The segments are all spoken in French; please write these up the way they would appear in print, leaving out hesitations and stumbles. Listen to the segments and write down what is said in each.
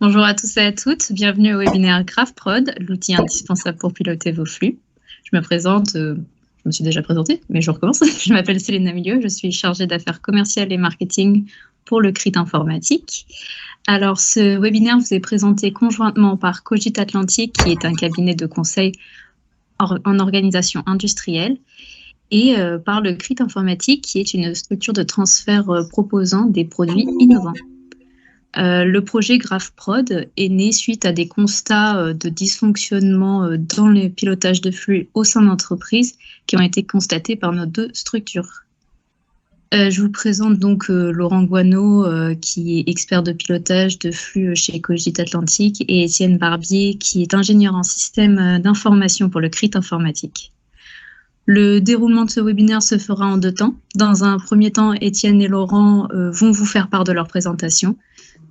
Bonjour à tous et à toutes, bienvenue au webinaire GraphProd, l'outil indispensable pour piloter vos flux. Je me présente, je me suis déjà présentée, mais je recommence. Je m'appelle Céline Milieu, je suis chargée d'affaires commerciales et marketing pour le CRIT informatique. Alors, ce webinaire vous est présenté conjointement par Cogit Atlantic, qui est un cabinet de conseil en organisation industrielle, et par le CRIT informatique, qui est une structure de transfert proposant des produits innovants. Le projet GraphProd est né suite à des constats de dysfonctionnement dans le pilotage de flux au sein de l'entreprise qui ont été constatés par nos deux structures. Je vous présente donc Laurent Guano, qui est expert de pilotage de flux chez Cogit Atlantic, et Étienne Barbier, qui est ingénieur en système d'information pour le CRIT informatique. Le déroulement de ce webinaire se fera en deux temps. Dans un premier temps, Étienne et Laurent vont vous faire part de leur présentation.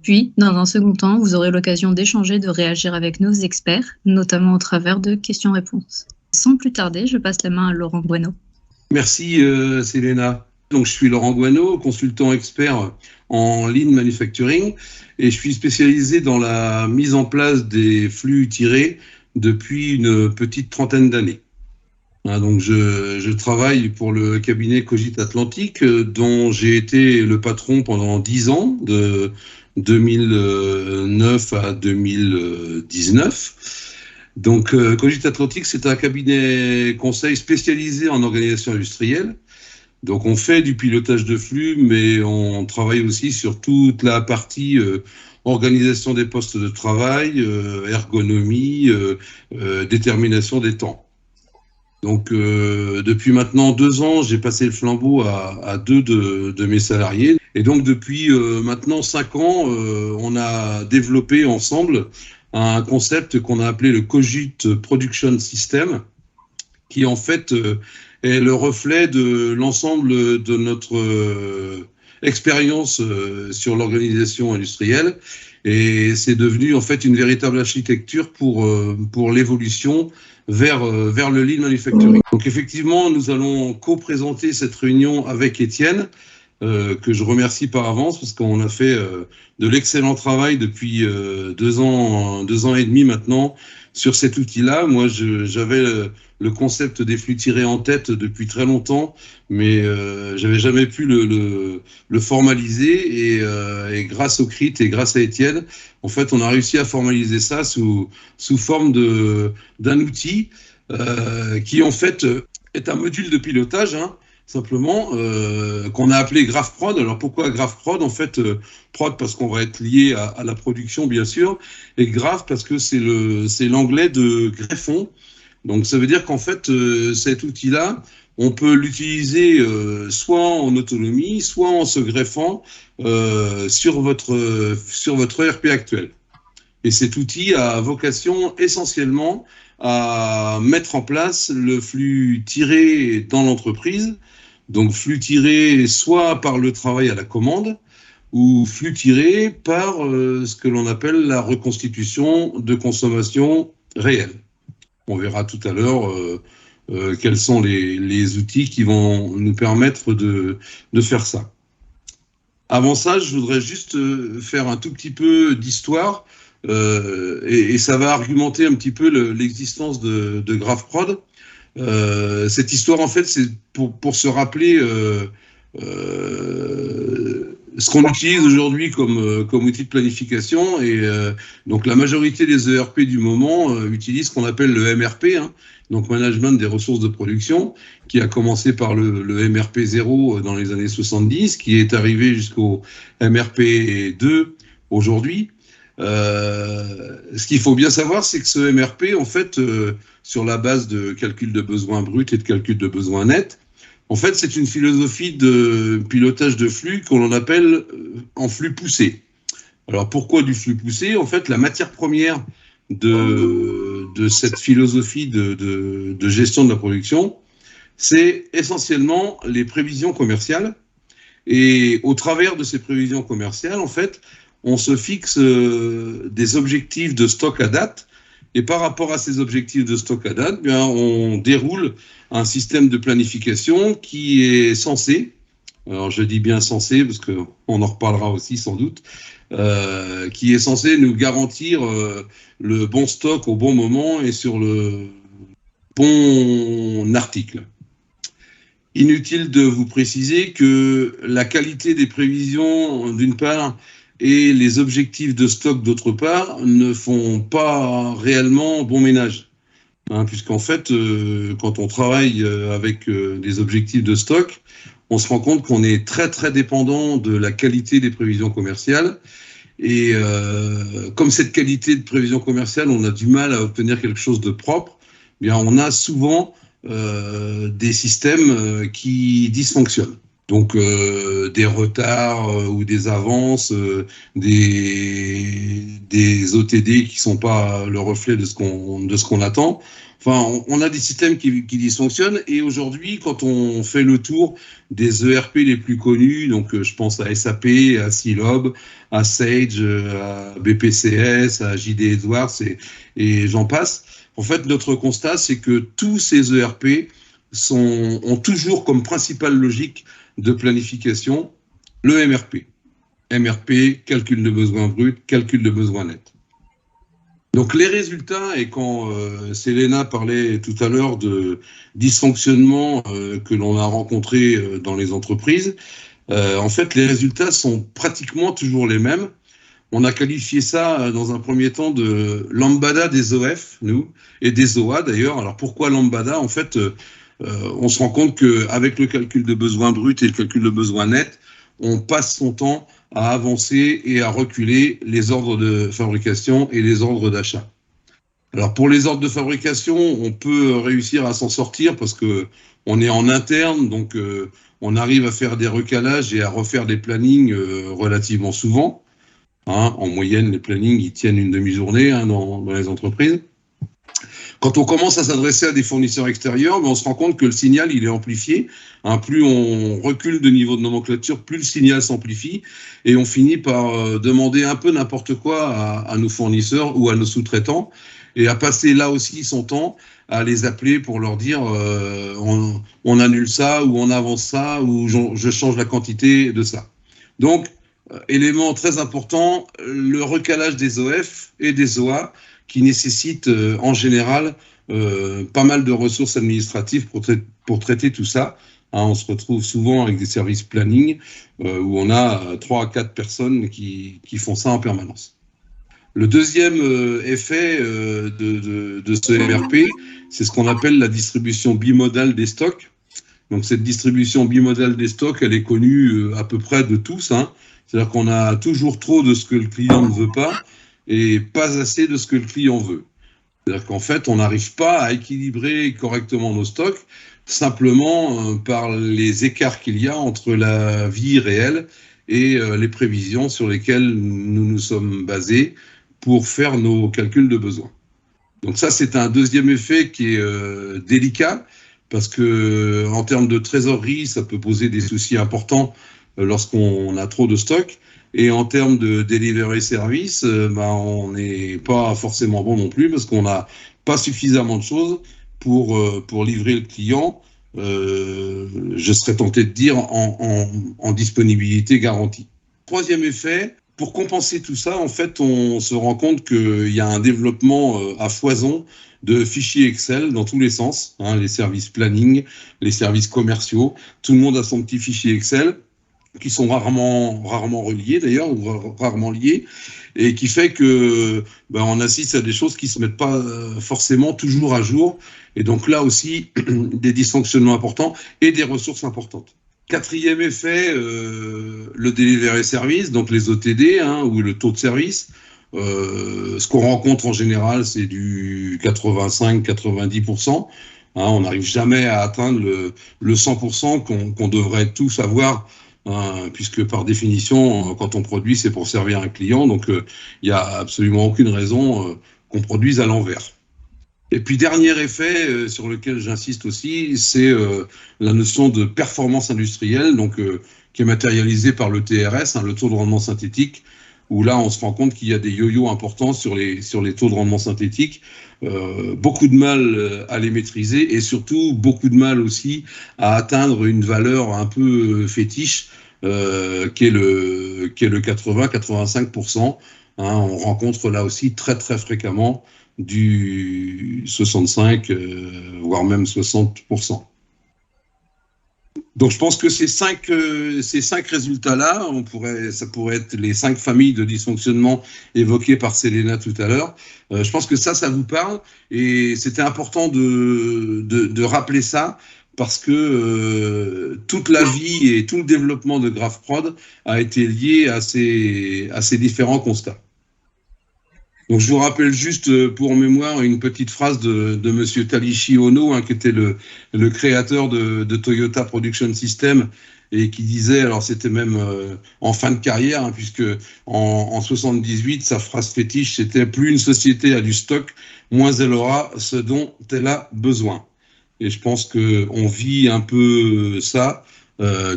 Puis, dans un second temps, vous aurez l'occasion d'échanger, de réagir avec nos experts, notamment au travers de questions-réponses. Sans plus tarder, je passe la main à Laurent Guano. Merci Célena. Donc, je suis Laurent Guano, consultant expert en Lean Manufacturing, et je suis spécialisé dans la mise en place des flux tirés depuis une petite trentaine d'années. Donc, je travaille pour le cabinet Cogit Atlantic, dont j'ai été le patron pendant 10 ans, de 2009 à 2019. Donc, Cogit Atlantic, c'est un cabinet conseil spécialisé en organisation industrielle. Donc, on fait du pilotage de flux, mais on travaille aussi sur toute la partie organisation des postes de travail, ergonomie, détermination des temps. Donc, depuis maintenant 2 ans, j'ai passé le flambeau à 2 de mes salariés. Et donc, depuis maintenant 5 ans, on a développé ensemble un concept qu'on a appelé le Cogit Production System, qui en fait est le reflet de l'ensemble de notre expérience sur l'organisation industrielle. Et c'est devenu en fait une véritable architecture pour l'évolution vers le Lean Manufacturing. Donc effectivement, nous allons co-présenter cette réunion avec Étienne, que je remercie par avance parce qu'on a fait de l'excellent travail depuis 2 ans et demi maintenant sur cet outil-là. Moi, j'avais le concept des flux tirés en tête depuis très longtemps, mais j'avais jamais pu le formaliser, et grâce au CRIT et grâce à Étienne, en fait, on a réussi à formaliser ça sous forme d'un outil qui en fait est un module de pilotage, simplement, qu'on a appelé GraphProd. Alors pourquoi GraphProd? En fait, prod parce qu'on va être lié à la production, bien sûr, et graph parce que c'est l'anglais de greffon. Donc ça veut dire qu'en fait, cet outil-là, on peut l'utiliser soit en autonomie, soit en se greffant sur votre ERP actuel. Et cet outil a vocation essentiellement à mettre en place le flux tiré dans l'entreprise. Donc flux tiré soit par le travail à la commande, ou flux tiré par ce que l'on appelle la reconstitution de consommation réelle. On verra tout à l'heure quels sont les outils qui vont nous permettre de faire ça. Avant ça, je voudrais juste faire un tout petit peu d'histoire, et ça va argumenter un petit peu l'existence de GraphProd. Cette histoire, en fait, c'est pour se rappeler ce qu'on utilise aujourd'hui comme outil de planification. Et donc, la majorité des ERP du moment utilisent ce qu'on appelle le MRP, donc Management des ressources de production, qui a commencé par le MRP 0 dans les années 70, qui est arrivé jusqu'au MRP 2 aujourd'hui. Ce qu'il faut bien savoir, c'est que ce MRP, en fait, sur la base de calcul de besoins bruts et de calcul de besoins nets, en fait, c'est une philosophie de pilotage de flux qu'on appelle en flux poussé. Alors, pourquoi du flux poussé? En fait, la matière première de cette philosophie de gestion de la production, c'est essentiellement les prévisions commerciales. Et au travers de ces prévisions commerciales, en fait, on se fixe des objectifs de stock à date, et par rapport à ces objectifs de stock à date, bien, on déroule un système de planification qui est censé, alors je dis bien censé parce qu'on en reparlera aussi sans doute, qui est censé nous garantir le bon stock au bon moment et sur le bon article. Inutile de vous préciser que la qualité des prévisions, d'une part, et les objectifs de stock, d'autre part, ne font pas réellement bon ménage. Puisqu'en fait, quand on travaille avec des objectifs de stock, on se rend compte qu'on est très, très dépendant de la qualité des prévisions commerciales. Et comme cette qualité de prévision commerciale, on a du mal à obtenir quelque chose de propre, eh bien, on a souvent des systèmes qui dysfonctionnent. Donc des retards ou des avances, des OTD qui sont pas le reflet de ce qu'on attend. Enfin, on a des systèmes qui dysfonctionnent, et aujourd'hui, quand on fait le tour des ERP les plus connus, donc je pense à SAP, à Silob, à Sage, à BPCS, à JD Edwards et j'en passe. En fait, notre constat, c'est que tous ces ERP ont toujours comme principale logique de planification le MRP. MRP, calcul de besoins bruts, calcul de besoins nets. Donc les résultats, et quand Selena parlait tout à l'heure de dysfonctionnement que l'on a rencontré dans les entreprises, en fait les résultats sont pratiquement toujours les mêmes. On a qualifié ça dans un premier temps de lambada des OF, nous, et des OA d'ailleurs. Alors pourquoi lambada ? En fait, on se rend compte qu'avec le calcul de besoins bruts et le calcul de besoins nets, on passe son temps à avancer et à reculer les ordres de fabrication et les ordres d'achat. Alors pour les ordres de fabrication, on peut réussir à s'en sortir parce que on est en interne, donc on arrive à faire des recalages et à refaire des plannings relativement souvent. En moyenne, les plannings ils tiennent une demi-journée dans les entreprises. Quand on commence à s'adresser à des fournisseurs extérieurs, on se rend compte que le signal il est amplifié. Plus on recule de niveau de nomenclature, plus le signal s'amplifie, et on finit par demander un peu n'importe quoi à nos fournisseurs ou à nos sous-traitants, et à passer là aussi son temps à les appeler pour leur dire on annule ça, ou on avance ça, ou je change la quantité de ça. Donc, élément très important, le recalage des OF et des OA, qui nécessite en général pas mal de ressources administratives pour traiter tout ça. On se retrouve souvent avec des services planning où on a 3 à 4 personnes qui font ça en permanence. Le deuxième effet de ce MRP, c'est ce qu'on appelle la distribution bimodale des stocks. Donc cette distribution bimodale des stocks, elle est connue à peu près de tous. C'est-à-dire qu'on a toujours trop de ce que le client ne veut pas, et pas assez de ce que le client veut. C'est-à-dire qu'en fait, on n'arrive pas à équilibrer correctement nos stocks, simplement par les écarts qu'il y a entre la vie réelle et les prévisions sur lesquelles nous nous sommes basés pour faire nos calculs de besoins. Donc ça, c'est un deuxième effet qui est délicat, parce que en termes de trésorerie, ça peut poser des soucis importants lorsqu'on a trop de stocks. Et en termes de delivery service, on n'est pas forcément bon non plus, parce qu'on n'a pas suffisamment de choses pour livrer le client, je serais tenté de dire, en disponibilité garantie. Troisième effet, pour compenser tout ça, en fait, on se rend compte qu'il y a un développement à foison de fichiers Excel dans tous les sens, les services planning, les services commerciaux, tout le monde a son petit fichier Excel, qui sont rarement reliés d'ailleurs, ou rarement liés, et qui fait que on assiste à des choses qui se mettent pas forcément toujours à jour, et donc là aussi des dysfonctionnements importants et des ressources importantes. Quatrième effet, le delivery service, donc les OTD, ou le taux de service. Ce qu'on rencontre en général, c'est du 85-90%. On n'arrive jamais à atteindre le 100% qu'on devrait tous avoir, puisque par définition, quand on produit, c'est pour servir un client, donc il n'y a absolument aucune raison qu'on produise à l'envers. Et puis dernier effet sur lequel j'insiste aussi, c'est la notion de performance industrielle, donc qui est matérialisée par le TRS, le taux de rendement synthétique, où là on se rend compte qu'il y a des yo-yo importants sur les taux de rendement synthétique, beaucoup de mal à les maîtriser, et surtout beaucoup de mal aussi à atteindre une valeur un peu fétiche qui est le 80-85%. On rencontre là aussi très très fréquemment du 65, voire même 60%. Donc je pense que ces cinq résultats-là, ça pourrait être les 5 familles de dysfonctionnement évoquées par Selena tout à l'heure. Je pense que ça vous parle, et c'était important de rappeler ça, parce que toute la vie et tout le développement de GraphProd a été lié à ces différents constats. Donc je vous rappelle juste pour mémoire une petite phrase de Monsieur Taiichi Ohno, qui était le créateur de Toyota Production System, et qui disait, alors c'était même en fin de carrière, puisque en 78, sa phrase fétiche, c'était « Plus une société a du stock, moins elle aura ce dont elle a besoin ». Et je pense qu'on vit un peu ça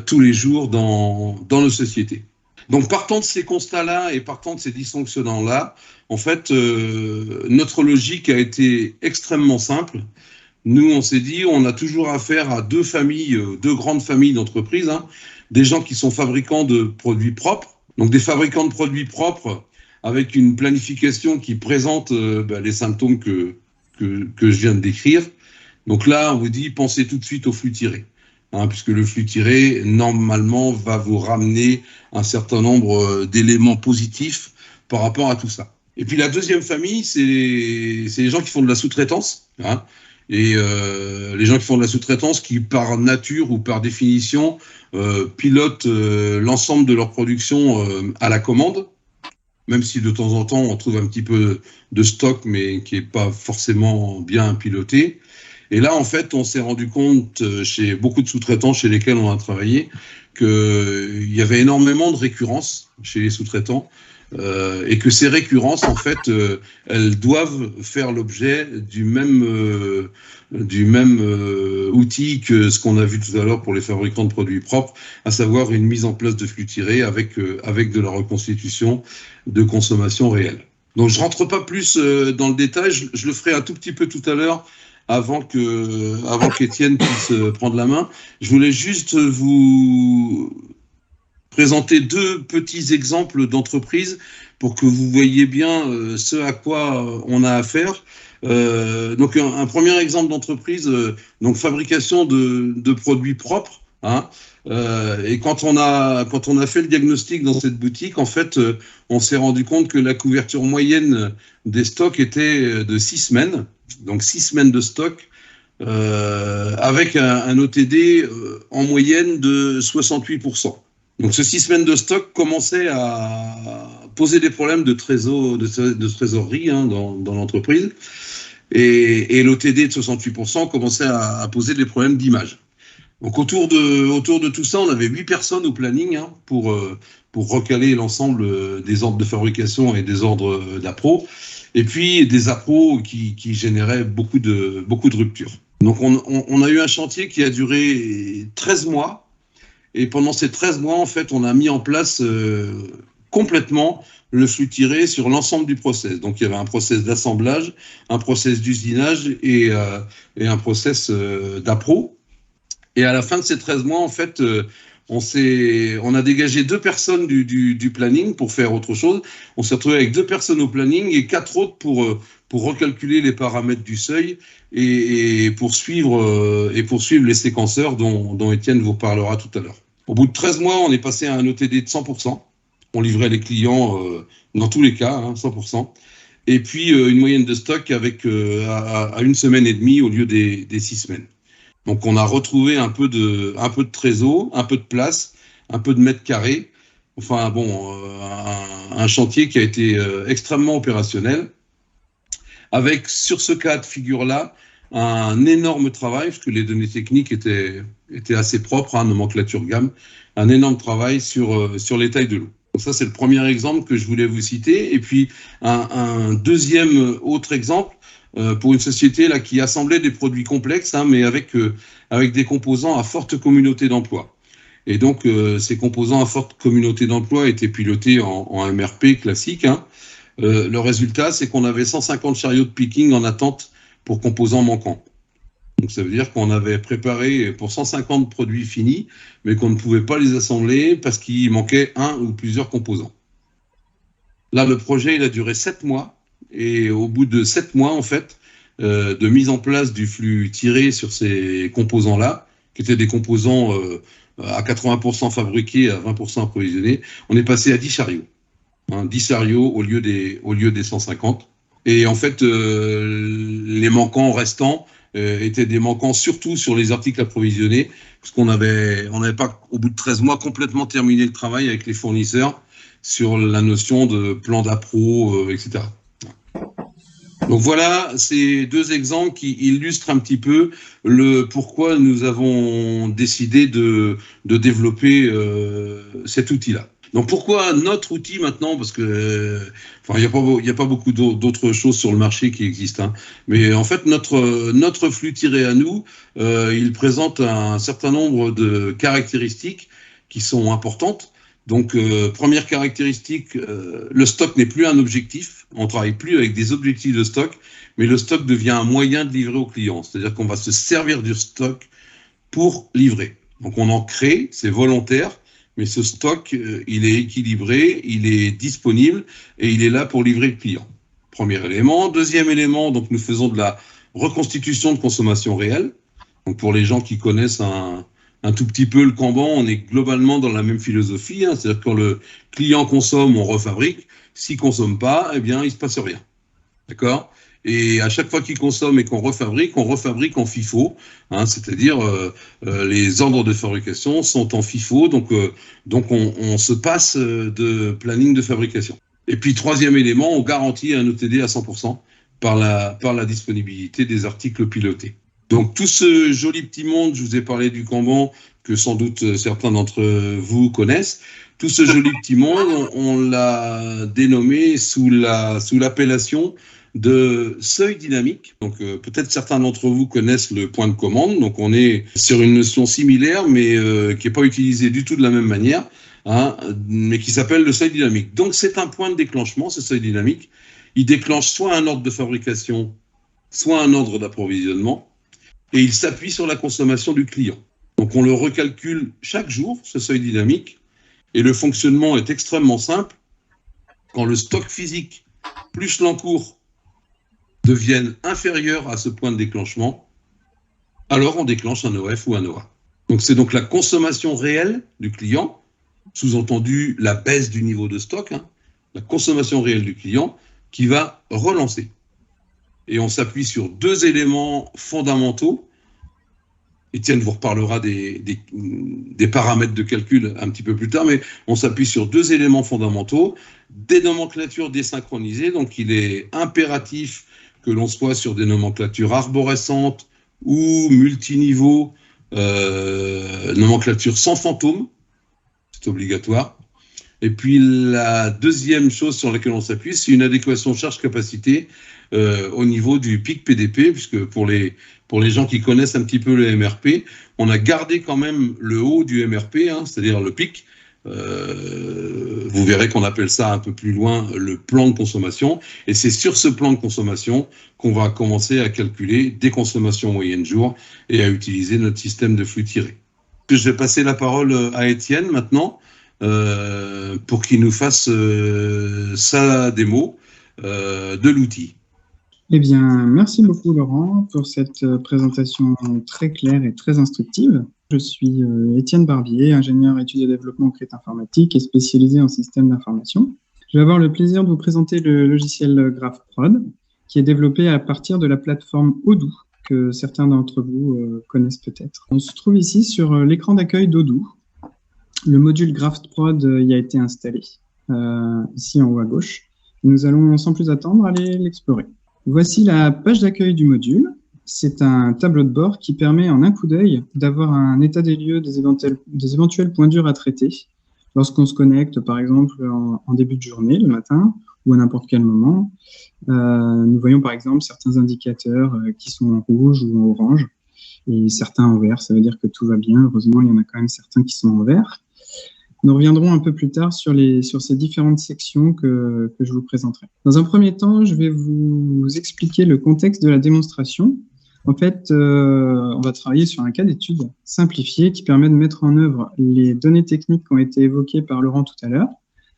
tous les jours dans nos sociétés. Donc, partant de ces constats-là et partant de ces dysfonctionnements-là, en fait, notre logique a été extrêmement simple. Nous, on s'est dit, on a toujours affaire à deux grandes familles d'entreprises, des gens qui sont fabricants de produits propres, donc des fabricants de produits propres avec une planification qui présente les symptômes que je viens de décrire. Donc là, on vous dit, pensez tout de suite au flux tiré. Puisque le flux tiré, normalement, va vous ramener un certain nombre d'éléments positifs par rapport à tout ça. Et puis la deuxième famille, c'est les gens qui font de la sous-traitance. Et les gens qui font de la sous-traitance qui, par nature ou par définition, pilotent l'ensemble de leur production à la commande, même si de temps en temps, on trouve un petit peu de stock, mais qui n'est pas forcément bien piloté. Et là, en fait, on s'est rendu compte chez beaucoup de sous-traitants chez lesquels on a travaillé qu'il y avait énormément de récurrences chez les sous-traitants et que ces récurrences, en fait, elles doivent faire l'objet du même outil que ce qu'on a vu tout à l'heure pour les fabricants de produits propres, à savoir une mise en place de flux tirés avec de la reconstitution de consommation réelle. Donc, je rentre pas plus dans le détail, je le ferai un tout petit peu tout à l'heure, avant qu'Étienne puisse prendre la main. Je voulais juste vous présenter 2 petits exemples d'entreprises pour que vous voyez bien ce à quoi on a affaire. Donc un premier exemple d'entreprise, donc fabrication de produits propres. Et quand on a fait le diagnostic dans cette boutique, en fait, on s'est rendu compte que la couverture moyenne des stocks était de 6 semaines. Donc 6 semaines de stock, avec un OTD en moyenne de 68%. Donc ce 6 semaines de stock commençait à poser des problèmes de trésorerie dans l'entreprise. Et l'OTD de 68% commençait à poser des problèmes d'image. Donc autour de tout ça, on avait 8 personnes au planning pour recaler l'ensemble des ordres de fabrication et des ordres d'appro. Et puis des appros qui généraient beaucoup de ruptures. Donc on a eu un chantier qui a duré 13 mois, et pendant ces 13 mois, en fait, on a mis en place complètement le flux tiré sur l'ensemble du process. Donc il y avait un process d'assemblage, un process d'usinage et un process d'appro. Et à la fin de ces 13 mois, en fait, on a dégagé 2 personnes du planning pour faire autre chose. On s'est retrouvé avec 2 personnes au planning et 4 autres pour recalculer les paramètres du seuil et pour suivre les séquenceurs dont Étienne vous parlera tout à l'heure. Au bout de 13 mois, on est passé à un OTD de 100%. On livrait les clients dans tous les cas, 100%. Et puis une moyenne de stock avec à 1 semaine et demie au lieu des 6 semaines. Donc on a retrouvé un peu de trésor, un peu de place, un peu de mètres carrés. Enfin bon, un chantier qui a été extrêmement opérationnel, avec sur ce cas de figure-là un énorme travail, parce que les données techniques étaient assez propres, nomenclature gamme, un énorme travail sur les tailles de l'eau. Donc ça c'est le premier exemple que je voulais vous citer. Et puis un deuxième autre exemple, pour une société là qui assemblait des produits complexes, mais avec des composants à forte communauté d'emploi. Et donc ces composants à forte communauté d'emploi étaient pilotés en MRP classique. Le résultat, c'est qu'on avait 150 chariots de picking en attente pour composants manquants. Donc ça veut dire qu'on avait préparé pour 150 produits finis, mais qu'on ne pouvait pas les assembler parce qu'il manquait un ou plusieurs composants. Là, le projet, il a duré 7 mois. Et au bout de 7 mois, en fait, de mise en place du flux tiré sur ces composants-là, qui étaient des composants à 80% fabriqués, à 20% approvisionnés, on est passé à 10 chariots. 10 chariots au lieu des 150. Et en fait, les manquants restants étaient des manquants surtout sur les articles approvisionnés, parce qu'on n'avait pas, au bout de 13 mois, complètement terminé le travail avec les fournisseurs sur la notion de plan d'appro, etc. Donc voilà, ces 2 exemples qui illustrent un petit peu le pourquoi nous avons décidé de développer cet outil-là. Donc pourquoi notre outil maintenant? Parce que il n'y a pas beaucoup d'autres choses sur le marché qui existent, hein. Mais en fait notre flux tiré à nous, il présente un certain nombre de caractéristiques qui sont importantes. Donc première caractéristique, le stock n'est plus un objectif. On ne travaille plus avec des objectifs de stock, mais le stock devient un moyen de livrer au client. C'est-à-dire qu'on va se servir du stock pour livrer. Donc on en crée, c'est volontaire. Mais ce stock, il est équilibré, il est disponible et il est là pour livrer le client. Premier élément. Deuxième élément, donc nous faisons de la reconstitution de consommation réelle. Donc pour les gens qui connaissent un tout petit peu le Kanban, on est globalement dans la même philosophie, hein. C'est-à-dire que quand le client consomme, on refabrique. S'il ne consomme pas, eh bien, il ne se passe rien. D'accord ? Et à chaque fois qu'il consomme et qu'on refabrique en FIFO, hein, c'est-à-dire les ordres de fabrication sont en FIFO, donc on se passe de planning de fabrication. Et puis troisième élément, on garantit un OTD à 100% par la disponibilité des articles pilotés. Donc tout ce joli petit monde, je vous ai parlé du Kanban, que sans doute certains d'entre vous connaissent. Tout ce joli petit monde, on l'a dénommé sous l'appellation de seuil dynamique. Donc peut-être certains d'entre vous connaissent le point de commande. Donc on est sur une notion similaire, mais qui n'est pas utilisée du tout de la même manière, hein, mais qui s'appelle le seuil dynamique. Donc c'est un point de déclenchement, ce seuil dynamique. Il déclenche soit un ordre de fabrication, soit un ordre d'approvisionnement, et il s'appuie sur la consommation du client. Donc on le recalcule chaque jour, ce seuil dynamique, et le fonctionnement est extrêmement simple. Quand le stock physique plus l'encours deviennent inférieurs à ce point de déclenchement, alors on déclenche un OF ou un OA. Donc c'est donc la consommation réelle du client, sous-entendu la baisse du niveau de stock, hein, la consommation réelle du client qui va relancer. Et on s'appuie sur 2 éléments fondamentaux. Étienne vous reparlera des paramètres de calcul un petit peu plus tard, mais on s'appuie sur 2 éléments fondamentaux, des nomenclatures désynchronisées, donc il est impératif que l'on soit sur des nomenclatures arborescentes ou multiniveaux, nomenclature sans fantôme, c'est obligatoire. Et puis la deuxième chose sur laquelle on s'appuie, c'est une adéquation charge-capacité au niveau du pic PDP, puisque pour les gens qui connaissent un petit peu le MRP, on a gardé quand même le haut du MRP, hein, c'est-à-dire le pic. Vous verrez qu'on appelle ça un peu plus loin le plan de consommation, et c'est sur ce plan de consommation qu'on va commencer à calculer des consommations moyennes jour et à utiliser notre système de flux tiré. Je vais passer la parole à Étienne maintenant pour qu'il nous fasse sa démo de l'outil. Eh bien, merci beaucoup Laurent pour cette présentation très claire et très instructive. Je suis Étienne Barbier, ingénieur études et développement en crédit informatique et spécialisé en système d'information. Je vais avoir le plaisir de vous présenter le logiciel GraphProd, qui est développé à partir de la plateforme Odoo, que certains d'entre vous connaissent peut-être. On se trouve ici sur l'écran d'accueil d'Odoo. Le module GraphProd y a été installé, ici en haut à gauche. Nous allons sans plus attendre aller l'explorer. Voici la page d'accueil du module. C'est un tableau de bord qui permet en un coup d'œil d'avoir un état des lieux des éventuels points durs à traiter lorsqu'on se connecte, par exemple, en début de journée, le matin, ou à n'importe quel moment. Nous voyons par exemple certains indicateurs qui sont en rouge ou en orange, et certains en vert. Ça veut dire que tout va bien. Heureusement, il y en a quand même certains qui sont en vert. Nous reviendrons un peu plus tard sur ces différentes sections que je vous présenterai. Dans un premier temps, je vais vous expliquer le contexte de la démonstration En fait, on va travailler sur un cas d'étude simplifié qui permet de mettre en œuvre les données techniques qui ont été évoquées par Laurent tout à l'heure,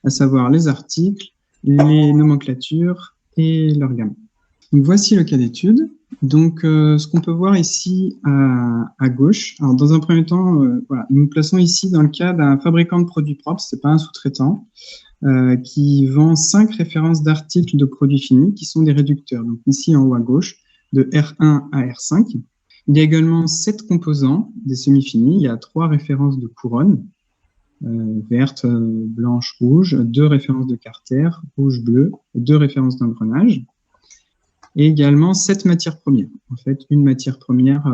à savoir les articles, les nomenclatures et leur gamme. Donc, voici le cas d'étude. Donc, ce qu'on peut voir ici à gauche, alors dans un premier temps, voilà, nous nous plaçons ici dans le cas d'un fabricant de produits propres, c'est pas un sous-traitant, qui vend 5 références d'articles de produits finis qui sont des réducteurs. Donc ici en haut à gauche, de R1 à R5. Il y a également 7 composants des semi-finis. Il y a 3 références de couronne, verte, blanche, rouge, 2 références de carter, rouge, bleu, et 2 références d'engrenage. Et également 7 matières premières. En fait, une matière première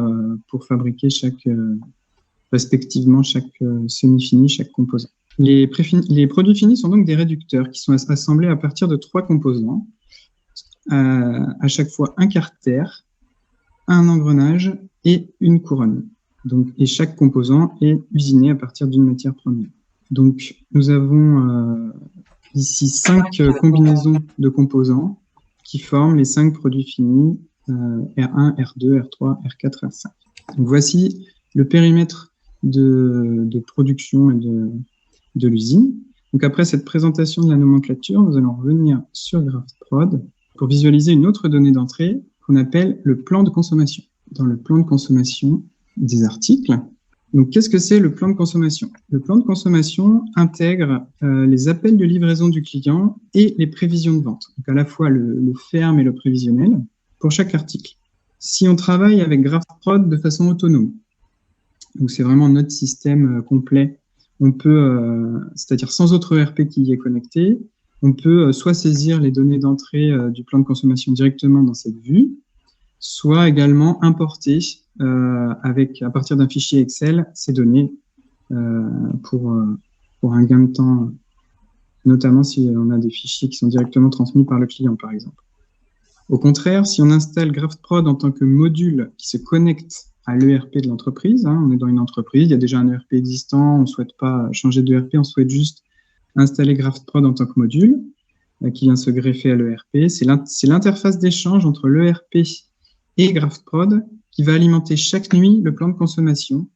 pour fabriquer respectivement chaque semi-fini, chaque composant. Les produits finis sont donc des réducteurs qui sont assemblés à partir de 3 composants, à chaque fois un carter, un engrenage et une couronne. Donc, et chaque composant est usiné à partir d'une matière première. Donc, nous avons ici 5 combinaisons de composants qui forment les 5 produits finis R1, R2, R3, R4, R5. Donc, voici le périmètre de production et de l'usine. Donc, après cette présentation de la nomenclature, nous allons revenir sur GraphProd pour visualiser une autre donnée d'entrée qu'on appelle le plan de consommation. Dans le plan de consommation des articles. Donc, qu'est-ce que c'est le plan de consommation? Le plan de consommation intègre les appels de livraison du client et les prévisions de vente. Donc, à la fois le ferme et le prévisionnel pour chaque article. Si on travaille avec GraphProd de façon autonome, donc c'est vraiment notre système complet, on peut, c'est-à-dire sans autre ERP qui y est connecté, on peut soit saisir les données d'entrée du plan de consommation directement dans cette vue, soit également importer à partir d'un fichier Excel ces données pour un gain de temps, notamment si on a des fichiers qui sont directement transmis par le client, par exemple. Au contraire, si on installe GraphProd en tant que module qui se connecte à l'ERP de l'entreprise, on est dans une entreprise, il y a déjà un ERP existant, on ne souhaite pas changer d'ERP, on souhaite juste installer GraphProd en tant que module qui vient se greffer à l'ERP. C'est l'interface d'échange entre l'ERP et GraphProd qui va alimenter chaque nuit le plan de consommation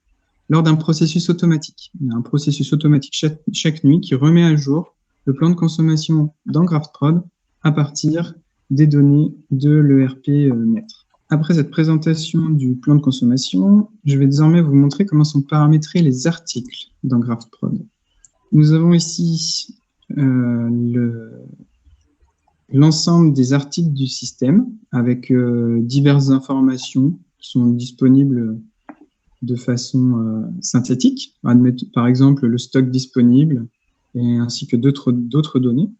lors d'un processus automatique. Il y a un processus automatique chaque nuit qui remet à jour le plan de consommation dans GraphProd à partir des données de l'ERP maître. Après cette présentation du plan de consommation, je vais désormais vous montrer comment sont paramétrés les articles dans GraphProd. Nous avons ici l'ensemble des articles du système avec diverses informations qui sont disponibles de façon synthétique. Par exemple, le stock disponible ainsi que d'autres données.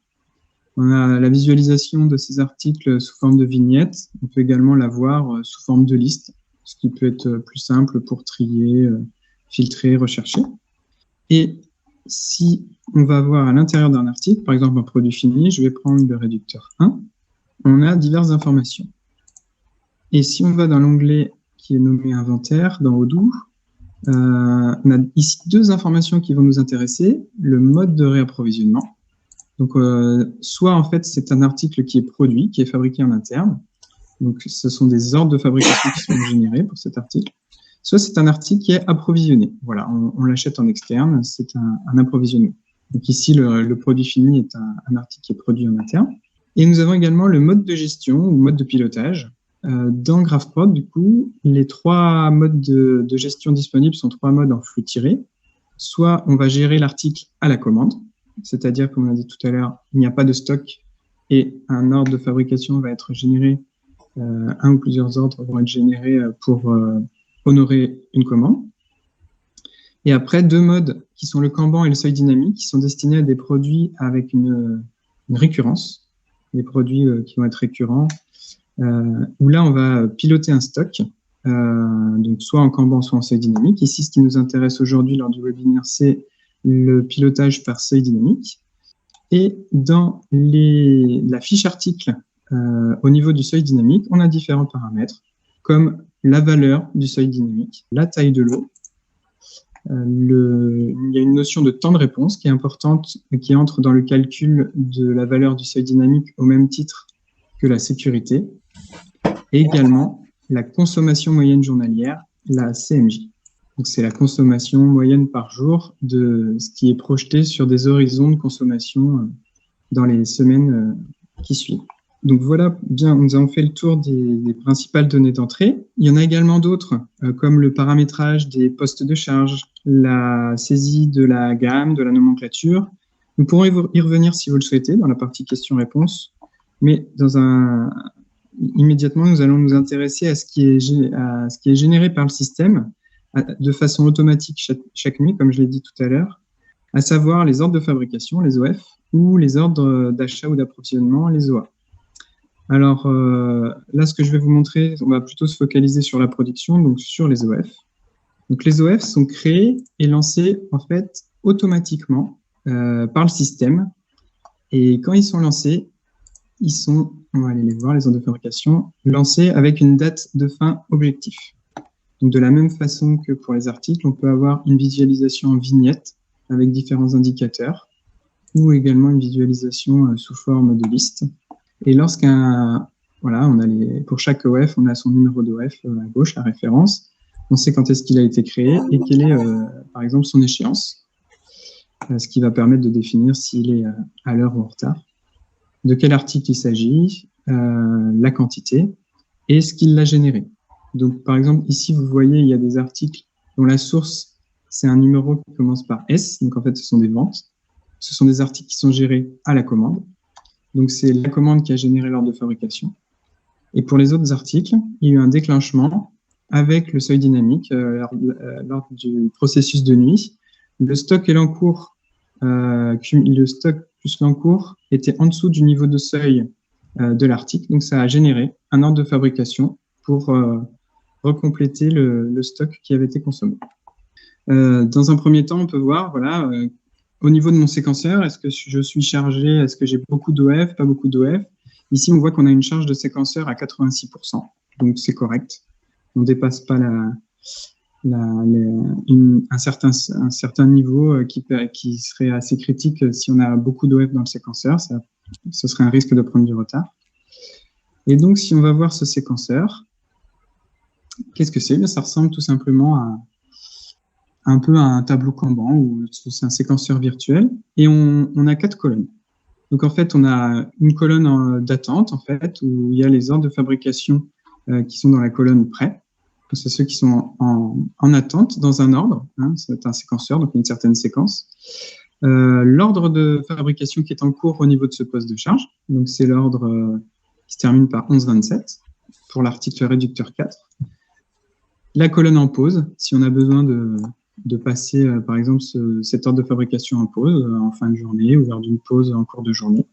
On a la visualisation de ces articles sous forme de vignettes. On peut également la voir sous forme de liste, ce qui peut être plus simple pour trier, filtrer, rechercher. Et si on va voir à l'intérieur d'un article, par exemple un produit fini, je vais prendre le réducteur 1, on a diverses informations. Et si on va dans l'onglet qui est nommé inventaire, dans Odoo, on a ici 2 informations qui vont nous intéresser, le mode de réapprovisionnement. Donc, soit en fait c'est un article qui est produit, qui est fabriqué en interne, donc ce sont des ordres de fabrication qui sont générés pour cet article, soit c'est un article qui est approvisionné. Voilà, on l'achète en externe, c'est un approvisionnement. Donc ici, le produit fini est un article qui est produit en interne. Et nous avons également le mode de gestion ou mode de pilotage. Dans GraphProd, du coup, les 3 modes de gestion disponibles sont 3 modes en flux tiré. Soit on va gérer l'article à la commande, c'est-à-dire, comme on a dit tout à l'heure, il n'y a pas de stock et un ordre de fabrication va être généré, un ou plusieurs ordres vont être générés pour honorer une commande. Et après, 2 modes qui sont le Kanban et le seuil dynamique qui sont destinés à des produits avec une récurrence, des produits qui vont être récurrents, où là, on va piloter un stock, donc soit en Kanban, soit en seuil dynamique. Ici, ce qui nous intéresse aujourd'hui lors du webinaire, c'est le pilotage par seuil dynamique. Et dans la fiche article, au niveau du seuil dynamique, on a différents paramètres, comme la valeur du seuil dynamique, la taille de l'eau. Il y a une notion de temps de réponse qui est importante, qui entre dans le calcul de la valeur du seuil dynamique au même titre que la sécurité. Et également la consommation moyenne journalière, la CMJ. Donc, c'est la consommation moyenne par jour de ce qui est projeté sur des horizons de consommation dans les semaines qui suivent. Donc voilà, bien, nous avons fait le tour des principales données d'entrée. Il y en a également d'autres, comme le paramétrage des postes de charge, la saisie de la gamme, de la nomenclature. Nous pourrons y revenir si vous le souhaitez dans la partie questions-réponses, mais immédiatement, nous allons nous intéresser à ce qui est généré par le système de façon automatique chaque nuit, comme je l'ai dit tout à l'heure, à savoir les ordres de fabrication, les OF, ou les ordres d'achat ou d'approvisionnement, les OA. Alors là, ce que je vais vous montrer, on va plutôt se focaliser sur la production, donc sur les OF. Donc les OF sont créés et lancés en fait automatiquement par le système. Et quand ils sont lancés, ils sont, on va aller les voir, les ordres de fabrication, lancés avec une date de fin objectif. Donc de la même façon que pour les articles, on peut avoir une visualisation en vignette avec différents indicateurs ou également une visualisation sous forme de liste. Et pour chaque OF, on a son numéro d'OF à gauche, la référence. On sait quand est-ce qu'il a été créé et quelle est, par exemple, son échéance, ce qui va permettre de définir s'il est à l'heure ou en retard, de quel article il s'agit, la quantité et ce qu'il l'a généré. Donc, par exemple, ici, vous voyez, il y a des articles dont la source, c'est un numéro qui commence par S. Donc, en fait, ce sont des ventes. Ce sont des articles qui sont gérés à la commande. Donc, c'est la commande qui a généré l'ordre de fabrication. Et pour les autres articles, il y a eu un déclenchement avec le seuil dynamique lors du processus de nuit. Le stock et l'encours, le stock plus l'encours était en dessous du niveau de seuil de l'article. Donc, ça a généré un ordre de fabrication pour recompléter le stock qui avait été consommé. Dans un premier temps, on peut voir, voilà, au niveau de mon séquenceur, est-ce que je suis chargé, est-ce que j'ai beaucoup d'OF, pas beaucoup d'OF? Ici, on voit qu'on a une charge de séquenceur à 86%, donc c'est correct. On ne dépasse pas un certain niveau qui serait assez critique si on a beaucoup d'OF dans le séquenceur. Ce serait un risque de prendre du retard. Et donc, si on va voir ce séquenceur, qu'est-ce que c'est? Bien, ça ressemble tout simplement à un peu à un tableau Kanban, ou c'est un séquenceur virtuel, et on a 4 colonnes. Donc, en fait, on a une colonne d'attente, en fait, où il y a les ordres de fabrication qui sont dans la colonne prêt. C'est ceux qui sont en attente dans un ordre. Hein, c'est un séquenceur, donc une certaine séquence. L'ordre de fabrication qui est en cours au niveau de ce poste de charge. Donc, c'est l'ordre qui se termine par 1127 pour l'article réducteur 4. La colonne en pause, si on a besoin de passer, par exemple, cet ordre de fabrication en pause en fin de journée ou lors d'une pause en cours de journée.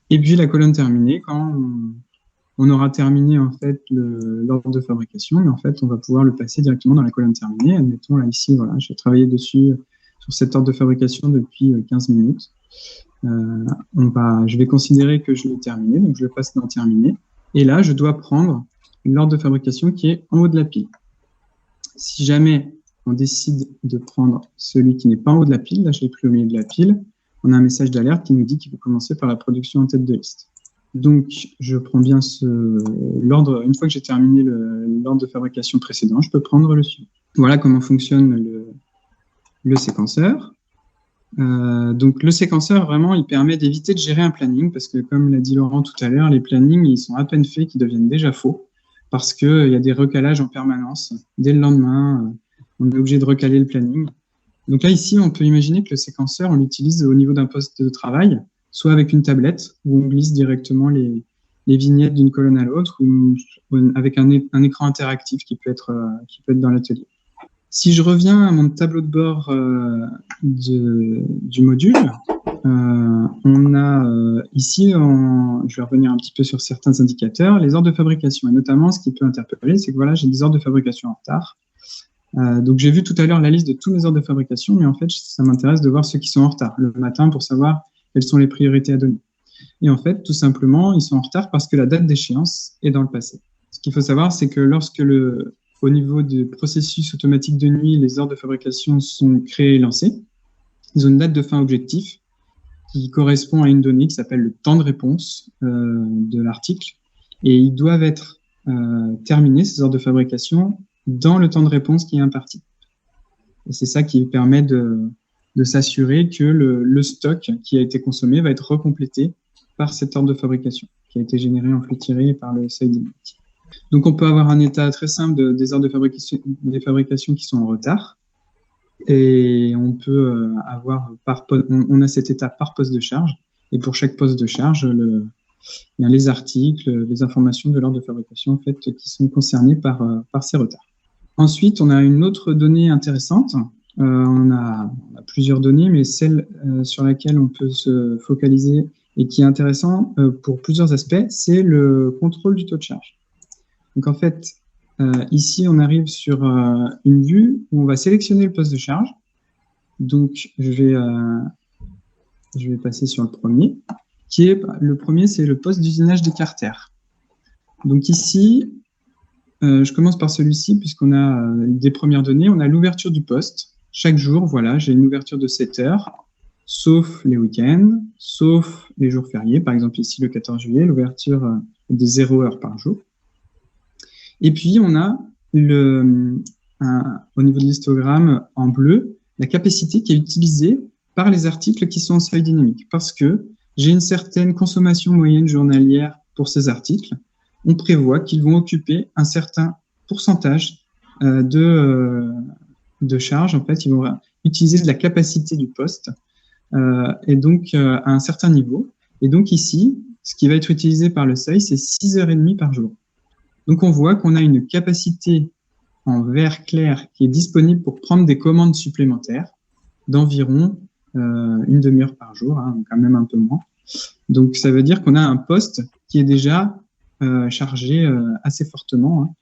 Et puis la colonne terminée, quand on aura terminé en fait l'ordre de fabrication, mais en fait on va pouvoir le passer directement dans la colonne terminée. Admettons là ici, voilà, j'ai travaillé dessus sur cet ordre de fabrication depuis 15 minutes. Je vais considérer que je l'ai terminé, donc je le passe dans terminé. Et là, je dois prendre l'ordre de fabrication qui est en haut de la pile. Si jamais on décide de prendre celui qui n'est pas en haut de la pile, là je l'ai pris au milieu de la pile, on a un message d'alerte qui nous dit qu'il faut commencer par la production en tête de liste. Donc je prends bien l'ordre, une fois que j'ai terminé l'ordre de fabrication précédent, je peux prendre le suivant. Voilà comment fonctionne le séquenceur. Donc le séquenceur, vraiment, il permet d'éviter de gérer un planning, parce que comme l'a dit Laurent tout à l'heure, les plannings, ils sont à peine faits qu'ils deviennent déjà faux, parce qu'il y a des recalages en permanence. Dès le lendemain, on est obligé de recaler le planning. Donc là, ici, on peut imaginer que le séquenceur, on l'utilise au niveau d'un poste de travail, soit avec une tablette, où on glisse directement les vignettes d'une colonne à l'autre, ou avec un écran interactif qui peut être dans l'atelier. Si je reviens à mon tableau de bord du module, on a ici, je vais revenir un petit peu sur certains indicateurs, les ordres de fabrication. Et notamment, ce qui peut interpeller, c'est que voilà, j'ai des ordres de fabrication en retard. Donc, j'ai vu tout à l'heure la liste de tous mes ordres de fabrication, mais en fait, ça m'intéresse de voir ceux qui sont en retard le matin pour savoir quelles sont les priorités à donner. Et en fait, tout simplement, ils sont en retard parce que la date d'échéance est dans le passé. Ce qu'il faut savoir, c'est que lorsque au niveau du processus automatique de nuit, les ordres de fabrication sont créés et lancés, ils ont une date de fin objectif qui correspond à une donnée qui s'appelle le temps de réponse de l'article. Et ils doivent être terminer ces heures de fabrication dans le temps de réponse qui est imparti. Et c'est ça qui permet de s'assurer que le stock qui a été consommé va être recomplété par cette ordre de fabrication qui a été générée en flux tiré par le seuil dynamique. Donc, on peut avoir un état très simple des heures de fabrication qui sont en retard. Et on peut avoir, on a cet état par poste de charge. Et pour chaque poste de charge, les articles, les informations de l'ordre de fabrication en fait, qui sont concernés par ces retards. Ensuite, on a une autre donnée intéressante. On a plusieurs données, mais celle sur laquelle on peut se focaliser et qui est intéressant pour plusieurs aspects, c'est le contrôle du taux de charge. Donc en fait, ici, on arrive sur une vue où on va sélectionner le poste de charge. Donc, je vais passer sur le premier. Le premier, c'est le poste d'usinage des carters. Donc ici, je commence par celui-ci puisqu'on a des premières données. On a l'ouverture du poste. Chaque jour, voilà, j'ai une ouverture de 7 heures, sauf les week-ends, sauf les jours fériés. Par exemple, ici, le 14 juillet, l'ouverture de 0 heure par jour. Et puis, on a au niveau de l'histogramme en bleu, la capacité qui est utilisée par les articles qui sont en seuil dynamique. Parce que j'ai une certaine consommation moyenne journalière pour ces articles. On prévoit qu'ils vont occuper un certain pourcentage de charge. En fait, ils vont utiliser de la capacité du poste et donc à un certain niveau. Et donc ici, ce qui va être utilisé par le seuil, c'est 6h30 par jour. Donc on voit qu'on a une capacité en vert clair qui est disponible pour prendre des commandes supplémentaires d'environ une demi-heure par jour, hein, quand même un peu moins. Donc ça veut dire qu'on a un poste qui est déjà chargé assez fortement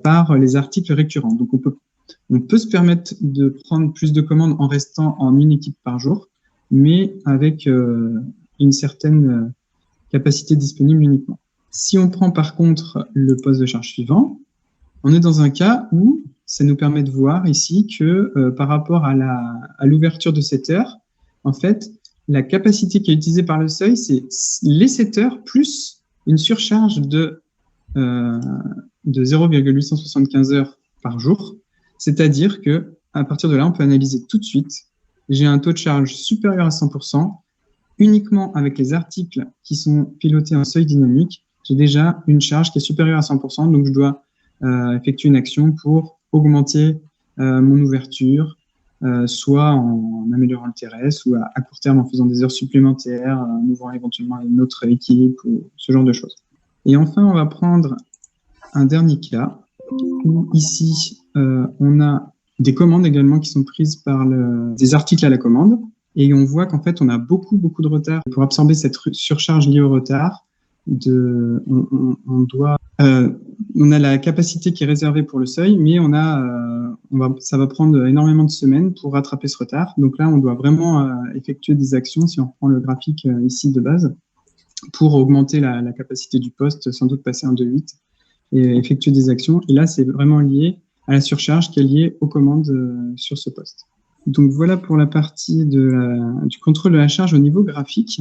par les articles récurrents. Donc on peut se permettre de prendre plus de commandes en restant en une équipe par jour, mais avec une certaine capacité disponible uniquement. Si on prend par contre le poste de charge suivant, on est dans un cas où ça nous permet de voir ici que par rapport à l'ouverture de 7 heures, en fait, la capacité qui est utilisée par le seuil, c'est les 7 heures plus une surcharge de 0,875 heures par jour. C'est-à-dire que à partir de là, on peut analyser tout de suite. J'ai un taux de charge supérieur à 100%, uniquement avec les articles qui sont pilotés en seuil dynamique. J'ai déjà une charge qui est supérieure à 100%, donc je dois effectuer une action pour augmenter mon ouverture, soit en améliorant le TRS ou à court terme en faisant des heures supplémentaires, en ouvrant éventuellement une autre équipe ou ce genre de choses. Et enfin, on va prendre un dernier cas où ici, on a des commandes également qui sont prises par des articles à la commande et on voit qu'en fait, on a beaucoup de retard. Pour absorber cette surcharge liée au retard, on a la capacité qui est réservée pour le seuil, mais ça va prendre énormément de semaines pour rattraper ce retard. Donc là, on doit vraiment effectuer des actions, si on reprend le graphique ici de base, pour augmenter la capacité du poste, sans doute passer en 2.8 et effectuer des actions. Et là, c'est vraiment lié à la surcharge qui est liée aux commandes sur ce poste. Donc voilà pour la partie du contrôle de la charge au niveau graphique.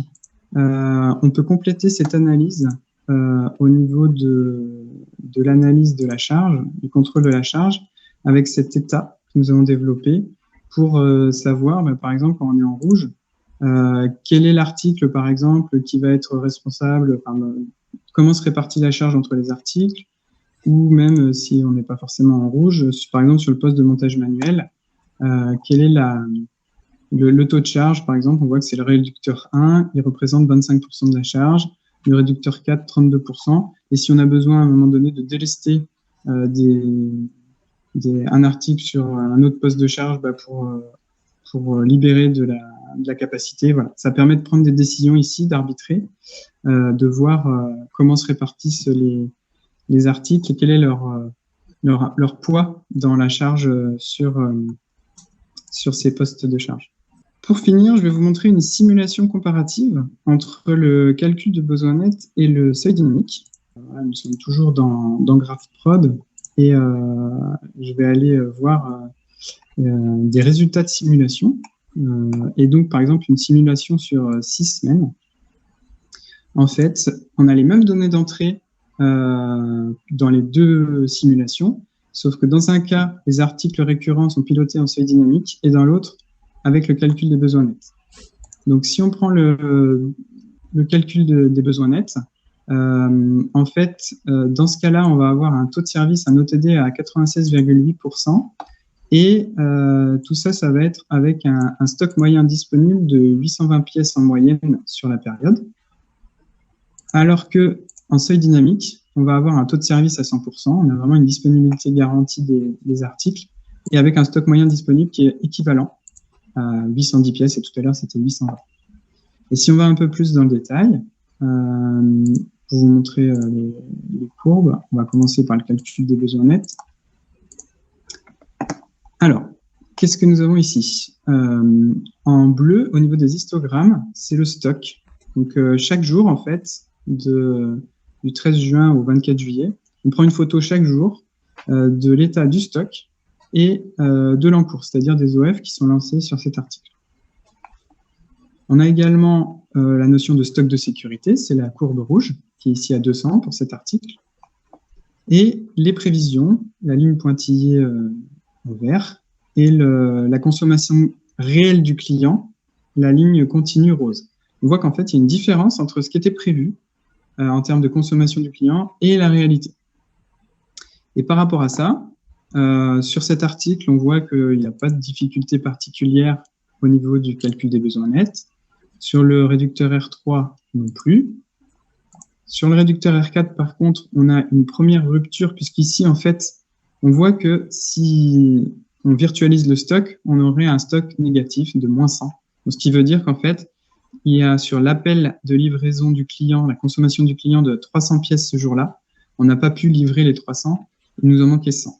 On peut compléter cette analyse au niveau de l'analyse de la charge, du contrôle de la charge, avec cet état que nous avons développé pour savoir, par exemple, quand on est en rouge, quel est l'article, par exemple, qui va être responsable, comment se répartit la charge entre les articles, ou même si on n'est pas forcément en rouge, par exemple sur le poste de montage manuel, quel est le taux de charge, par exemple, on voit que c'est le réducteur 1, il représente 25% de la charge, le réducteur 4, 32%. Et si on a besoin à un moment donné de délester un article sur un autre poste de charge pour libérer de la capacité, voilà. Ça permet de prendre des décisions ici, d'arbitrer, de voir comment se répartissent les articles et quel est leur poids dans la charge sur ces postes de charge. Pour finir, je vais vous montrer une simulation comparative entre le calcul de besoin net et le seuil dynamique. Voilà, nous sommes toujours dans GraphProd et je vais aller voir des résultats de simulation. Et donc, par exemple, une simulation sur 6 semaines. En fait, on a les mêmes données d'entrée dans les deux simulations, sauf que dans un cas, les articles récurrents sont pilotés en seuil dynamique et dans l'autre, avec le calcul des besoins nets. Donc, si on prend le calcul des besoins nets, en fait, dans ce cas-là, on va avoir un taux de service, un OTD à 96,8%. Et tout ça, ça va être avec un stock moyen disponible de 820 pièces en moyenne sur la période. Alors qu'en seuil dynamique, on va avoir un taux de service à 100%. On a vraiment une disponibilité garantie des articles et avec un stock moyen disponible qui est équivalent à 810 pièces. Et tout à l'heure, c'était 820. Et si on va un peu plus dans le détail, pour vous montrer les courbes, on va commencer par le calcul des besoins nets. Alors, qu'est-ce que nous avons ici? En bleu, au niveau des histogrammes, c'est le stock. Donc, chaque jour, en fait, du 13 juin au 24 juillet, on prend une photo chaque jour de l'état du stock et de l'encours, c'est-à-dire des OF qui sont lancés sur cet article. On a également la notion de stock de sécurité, c'est la courbe rouge, qui est ici à 200 pour cet article. Et les prévisions, la ligne pointillée en vert, et la consommation réelle du client, la ligne continue rose. On voit qu'en fait, il y a une différence entre ce qui était prévu en termes de consommation du client et la réalité. Et par rapport à ça, sur cet article, on voit qu'il n'y a pas de difficulté particulière au niveau du calcul des besoins nets. Sur le réducteur R3, non plus. Sur le réducteur R4, par contre, on a une première rupture, puisqu'ici, en fait, on voit que si on virtualise le stock, on aurait un stock négatif de moins 100. Donc, ce qui veut dire qu'en fait, il y a sur l'appel de livraison du client, la consommation du client de 300 pièces ce jour-là, on n'a pas pu livrer les 300, il nous en manquait 100.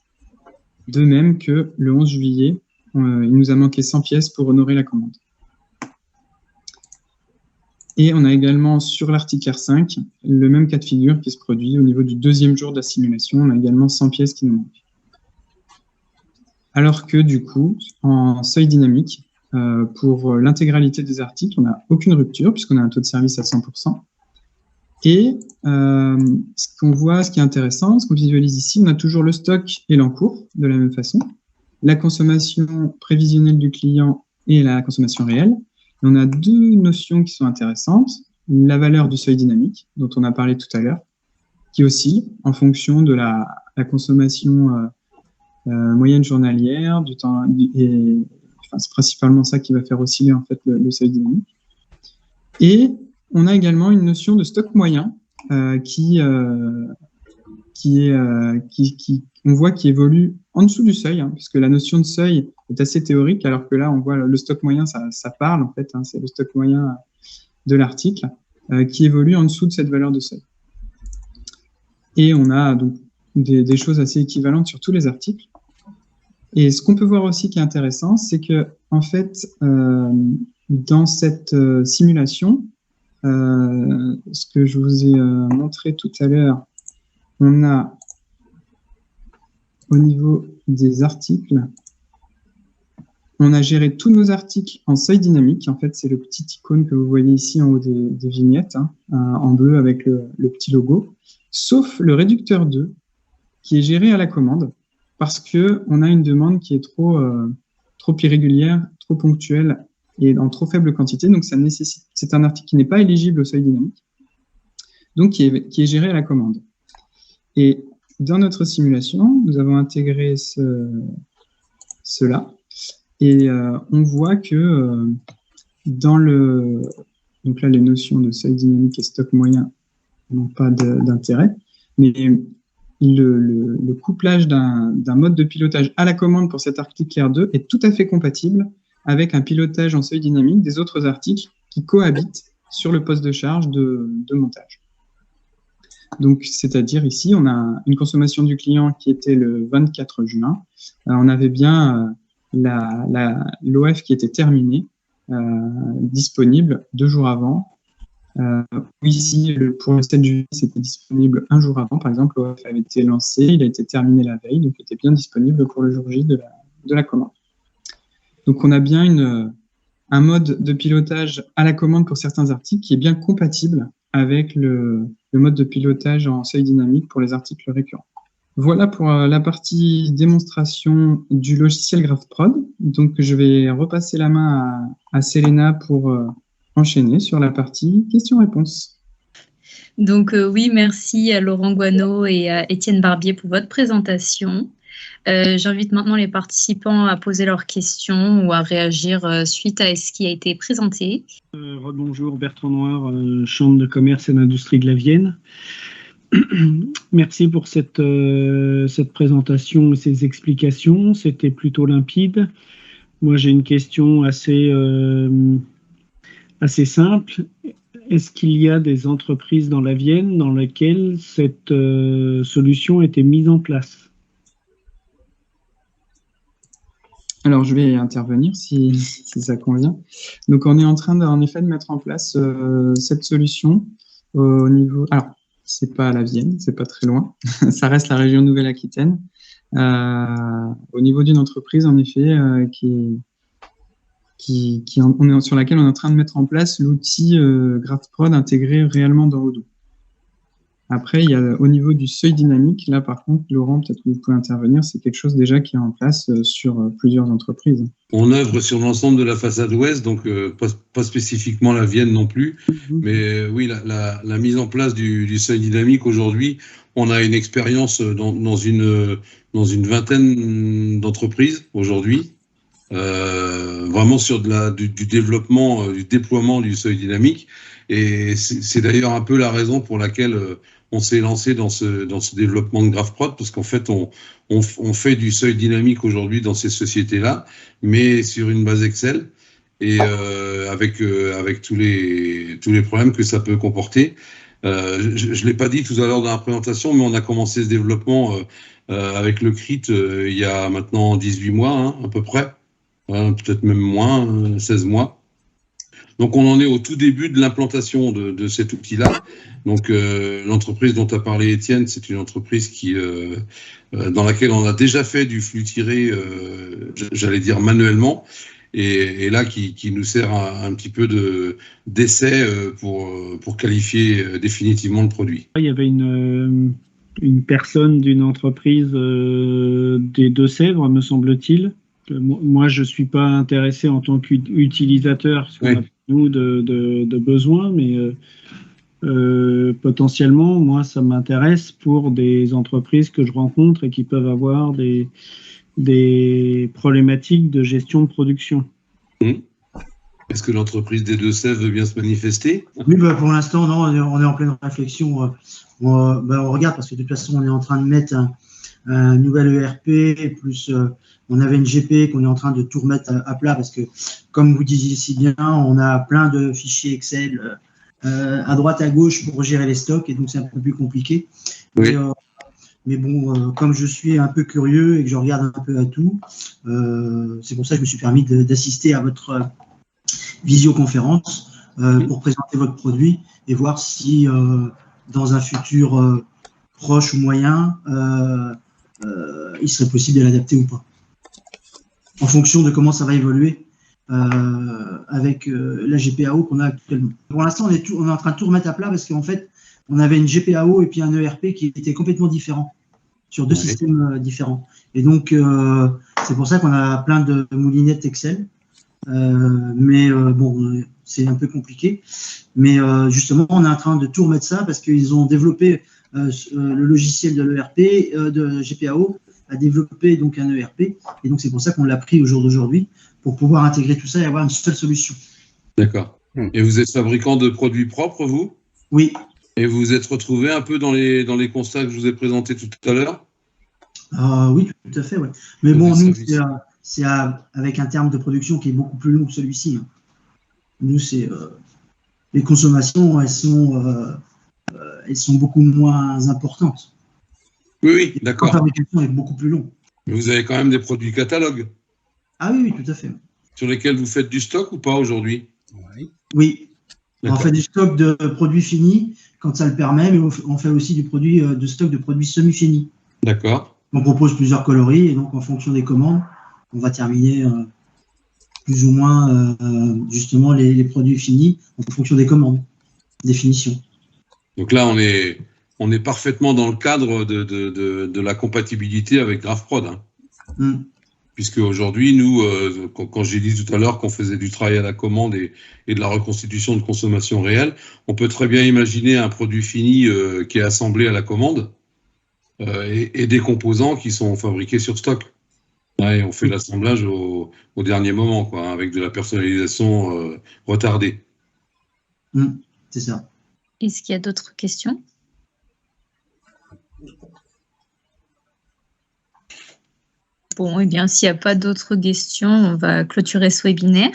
De même que le 11 juillet, il nous a manqué 100 pièces pour honorer la commande. Et on a également sur l'article R5 le même cas de figure qui se produit au niveau du deuxième jour de la simulation. On a également 100 pièces qui nous manquent. Alors que du coup, en seuil dynamique, pour l'intégralité des articles, on n'a aucune rupture puisqu'on a un taux de service à 100%. Et ce qu'on voit, ce qui est intéressant, ce qu'on visualise ici, on a toujours le stock et l'encours de la même façon, la consommation prévisionnelle du client et la consommation réelle. Et on a deux notions qui sont intéressantes. La valeur du seuil dynamique, dont on a parlé tout à l'heure, qui oscille en fonction de la consommation moyenne journalière, du temps, c'est principalement ça qui va faire osciller en fait le seuil dynamique. Et on a également une notion de stock moyen on voit qui évolue en dessous du seuil, puisque la notion de seuil est assez théorique, alors que là, on voit le stock moyen, ça parle, en fait, c'est le stock moyen de l'article, qui évolue en dessous de cette valeur de seuil. Et on a donc des choses assez équivalentes sur tous les articles. Et ce qu'on peut voir aussi qui est intéressant, c'est que, en fait, dans cette simulation, ce que je vous ai montré tout à l'heure, on a au niveau des articles, on a géré tous nos articles en seuil dynamique. En fait, c'est le petit icône que vous voyez ici en haut des vignettes, en bleu avec le petit logo, sauf le réducteur 2, qui est géré à la commande, parce qu'on a une demande qui est trop irrégulière, trop ponctuelle et en trop faible quantité. Donc, c'est un article qui n'est pas éligible au seuil dynamique, donc qui est géré à la commande. Et dans notre simulation, nous avons intégré cela. Et on voit que donc là, les notions de seuil dynamique et stock moyen n'ont pas d'intérêt, mais le couplage d'un mode de pilotage à la commande pour cet article R2 est tout à fait compatible avec un pilotage en seuil dynamique des autres articles qui cohabitent sur le poste de charge de montage. Donc, c'est-à-dire ici, on a une consommation du client qui était le 24 juin. On avait bien l'OF qui était terminée, disponible 2 jours avant. Ici, pour le 7 juillet, c'était disponible 1 jour avant. Par exemple, l'OF avait été lancé, il a été terminé la veille, donc il était bien disponible pour le jour J de la commande. Donc, on a bien un mode de pilotage à la commande pour certains articles qui est bien compatible avec le mode de pilotage en seuil dynamique pour les articles récurrents. Voilà pour la partie démonstration du logiciel GraphProd. Donc, je vais repasser la main à Selena pour enchaîner sur la partie questions-réponses. Donc oui, merci à Laurent Guano et à Étienne Barbier pour votre présentation. J'invite maintenant les participants à poser leurs questions ou à réagir suite à ce qui a été présenté. Bonjour, Bertrand Noir, Chambre de commerce et d'industrie de la Vienne. Merci pour cette présentation et ces explications. C'était plutôt limpide. Moi, j'ai une question assez simple. Est-ce qu'il y a des entreprises dans la Vienne dans lesquelles cette solution a été mise en place? Alors, je vais intervenir si ça convient. Donc, on est en train, en effet, de mettre en place cette solution au niveau... Alors, c'est pas à la Vienne, c'est pas très loin. Ça reste la région Nouvelle-Aquitaine. Au niveau d'une entreprise, en effet, sur laquelle on est en train de mettre en place l'outil GraphProd intégré réellement dans Odoo. Après, il y a au niveau du seuil dynamique, là par contre, Laurent, peut-être que vous pouvez intervenir, c'est quelque chose déjà qui est en place sur plusieurs entreprises. On œuvre sur l'ensemble de la façade ouest, donc pas spécifiquement la Vienne non plus, mais oui, la mise en place du seuil dynamique aujourd'hui, on a une expérience dans une vingtaine d'entreprises aujourd'hui, vraiment sur du développement, du déploiement du seuil dynamique, et c'est d'ailleurs un peu la raison pour laquelle on s'est lancé dans ce développement de GraphProd, parce qu'en fait, on fait du seuil dynamique aujourd'hui dans ces sociétés-là, mais sur une base Excel, et avec tous les problèmes que ça peut comporter. Je l'ai pas dit tout à l'heure dans la présentation, mais on a commencé ce développement avec le CRIT il y a maintenant 18 mois, à peu près, peut-être même moins, 16 mois. Donc, on en est au tout début de l'implantation de cet outil-là. Donc, l'entreprise dont a parlé Étienne, c'est une entreprise dans laquelle on a déjà fait du flux tiré, j'allais dire manuellement, et là qui nous sert un petit peu d'essai pour qualifier définitivement le produit. Il y avait une personne d'une entreprise des Deux-Sèvres, me semble-t-il. Moi, je ne suis pas intéressé en tant qu'utilisateur, parce qu'on a nous de besoins, mais potentiellement, moi, ça m'intéresse pour des entreprises que je rencontre et qui peuvent avoir des problématiques de gestion de production. Est-ce que l'entreprise des Deux-Sèvres veut bien se manifester? Oui, pour l'instant, non, on est en pleine réflexion. On regarde, parce que de toute façon, on est en train de mettre un nouvel ERP, plus on avait une GP qu'on est en train de tout remettre à plat, parce que, comme vous disiez si bien, on a plein de fichiers Excel à droite, à gauche pour gérer les stocks, et donc c'est un peu plus compliqué. Oui. Mais bon, comme je suis un peu curieux et que je regarde un peu à tout, c'est pour ça que je me suis permis d'assister à votre visioconférence pour présenter votre produit et voir si, dans un futur proche ou moyen, il serait possible de l'adapter ou pas, en fonction de comment ça va évoluer avec la GPAO qu'on a actuellement. Pour l'instant, on est en train de tout remettre à plat, parce qu'en fait, on avait une GPAO et puis un ERP qui étaient complètement différents, sur deux systèmes différents. Et donc, c'est pour ça qu'on a plein de moulinettes Excel. Mais bon, c'est un peu compliqué. Mais justement, on est en train de tout remettre ça, parce qu'ils ont développé le logiciel de l'ERP, de GPAO, a développé donc un ERP. Et donc, c'est pour ça qu'on l'a pris au jour d'aujourd'hui, pour pouvoir intégrer tout ça et avoir une seule solution. D'accord. Et vous êtes fabricant de produits propres, vous? Oui. Et vous vous êtes retrouvé un peu dans les constats que je vous ai présentés tout à l'heure? Oui, tout à fait. Ouais. Mais bon, nous, c'est avec un terme de production qui est beaucoup plus long que celui-ci. Nous, c'est les consommations, elles sont beaucoup moins importantes. Oui, d'accord. La fabrication est beaucoup plus longue. Mais vous avez quand même des produits catalogues. Ah oui, tout à fait. Sur lesquels vous faites du stock ou pas aujourd'hui? Oui. On fait du stock de produits finis quand ça le permet, mais on fait aussi de stock de produits semi-finis. D'accord. On propose plusieurs coloris, et donc en fonction des commandes, on va terminer plus ou moins justement les produits finis en fonction des commandes, des finitions. Donc là, on est parfaitement dans le cadre de la compatibilité avec GraphProd. Hein. Puisque aujourd'hui, nous, quand j'ai dit tout à l'heure qu'on faisait du travail à la commande et de la reconstitution de consommation réelle, on peut très bien imaginer un produit fini qui est assemblé à la commande et des composants qui sont fabriqués sur stock. Ouais, on fait l'assemblage au dernier moment, quoi, avec de la personnalisation retardée. C'est ça. Est-ce qu'il y a d'autres questions? Bon, eh bien, s'il n'y a pas d'autres questions, on va clôturer ce webinaire.